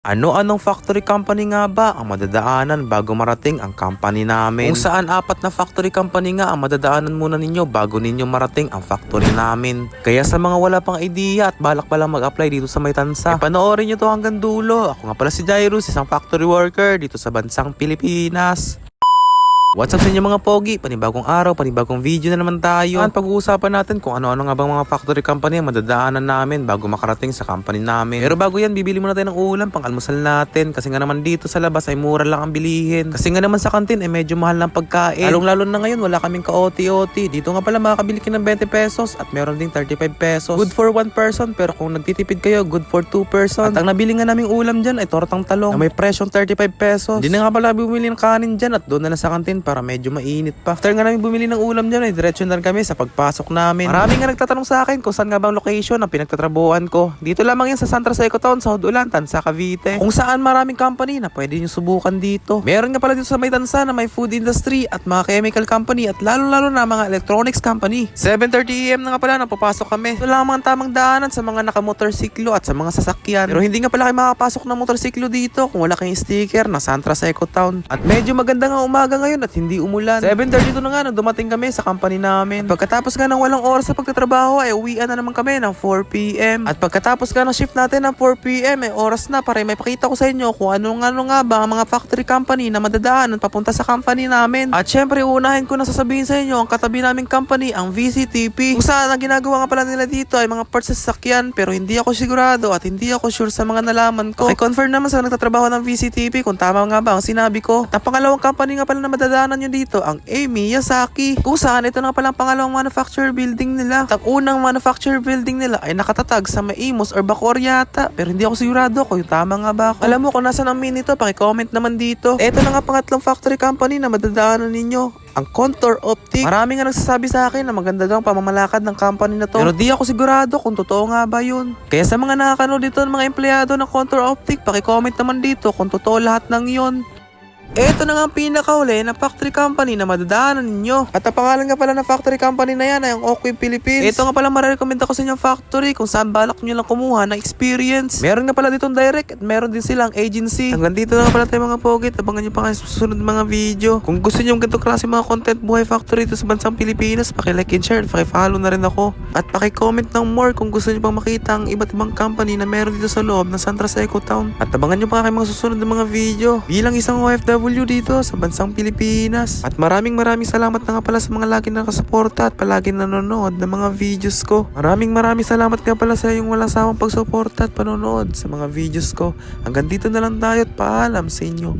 Ano-anong factory company nga ba ang madadaanan bago marating ang company namin? Kung saan apat na factory company nga ang madadaanan muna ninyo bago ninyo marating ang factory namin. Kaya sa mga wala pang idea at balak pa lang mag-apply dito sa Maytansa, panoorin nyo to hanggang dulo. Ako nga pala si Jairus, isang factory worker dito sa bansang Pilipinas. What's up sa inyo mga pogi? Panibagong araw, panibagong video na naman tayo. At pag-uusapan natin kung ano-ano nga bang mga factory company ang madadaanan namin bago makarating sa company namin. Pero bago yan, bibili muna tayo ng ulam pang almusal natin. Kasi nga naman dito sa labas ay mura lang ang bilihin. Kasi nga naman sa kantin ay medyo mahal ng pagkain. Lalong-lalo na ngayon, wala kaming ka-OT-OT. Dito nga pala makakabili kayo ng 20 pesos at meron ding 35 pesos. Good for 1 person, pero kung nagtitipid kayo, good for 2 person. At ang nabili nga naming ulam dyan ay tortang talong na may presyong 35 pesos. Hindi na nga pala bumili ng kanin dyan at doon na lang sa kantin para medyo mainit pa. After nga namin bumili ng ulam dyan ay diretso na kami sa pagpasok namin. Marami nga nagtatanong sa akin kung saan nga bang location ang pinagtatrabuhan ko. Dito lamang yan sa Santa Rosa Ecotown sa Hudulantan sa Cavite. Kung saan maraming company na pwede nyo subukan dito. Meron nga pala dito sa Maytansa na may food industry at mga chemical company at lalo-lalo na mga electronics company. 7:30 AM na nga pala nang papasok kami. Ito lang ang tamang daanan sa mga nakamotorsiklo at sa mga sasakyan. Pero hindi nga pala kayo makapasok ng motorsiklo dito kung wala kayong sticker na Santa Rosa Ecotown. At medyo maganda nga umaga ngayon at hindi umulan. 7:32 na nga nung dumating kami sa company namin. At pagkatapos nga ng walang oras sa pagtatrabaho ay uwian na naman kami ng 4 PM. At pagkatapos nga ng shift natin ng 4 PM ay oras na para may pakita ko sa inyo kung ano nga ba ang mga factory company na madadaanan papunta sa company namin. At syempre unahin ko na sasabihin sa inyo ang katabi naming company, ang VCTP. Kung saan ang ginagawa nga pala nila dito ay mga parts sa sasakyan, pero hindi ako sigurado at hindi ako sure sa mga nalaman ko. I-confirm naman sa nagtatrabaho ng VCTP kung tama nga ba ang sinabi ko. At ang pangalawang company nga pala na madadaanan nyo dito ang Miyazaki. Kung saan ito na palang pangalawang manufacturer building nila. At ang unang manufacturer building nila ay nakatatag sa Maimos or Bacoor yata. Pero hindi ako sigurado kung yung tama nga ba ako. Alam mo kung nasan ang min nito, paki-comment naman dito. Ito na nga pangatlong factory company na madadaanan ninyo, ang Contour Optic. Marami nga nagsasabi sa akin na maganda daw ang pamamalakad ng company na to. Pero di ako sigurado kung totoo nga ba yun. Kaya sa mga nakakanood dito ng mga empleyado ng Contour Optic, paki-comment naman dito kung totoo lahat ng yon. Ito na nga ang pinakahuli ng factory company na madadaanan ninyo. At ang pangalan nga pala ng factory company na yan ay ang Oakway Philippines. Ito nga pala marirecommend ako sa inyong factory kung saan balak nyo lang kumuha ng experience. Meron nga pala ditong direct at meron din silang agency. Hanggang dito na nga pala tayo mga pogit. Abangan nyo pa kayo sa susunod mga video. Kung gusto nyo yung ganitong klase mga content buhay factory dito sa bansang Pilipinas, paki-like and share, paki-follow na rin ako. At paki-comment ng more kung gusto nyo pang makita ang iba't ibang company na meron dito sa loob ng Santa Rosa Ecotown. At abangan nyo pa kayo mga susunod na mga video. Bilang isang OFW dito sa bansang Pilipinas. At maraming salamat na nga pala sa mga lagi nakasuporta at palagi nanonood ng mga videos ko. Maraming salamat nga pala sa yung walang sawang pagsuporta at panonood sa mga videos ko. Hanggang dito na lang tayo at paalam sa inyo.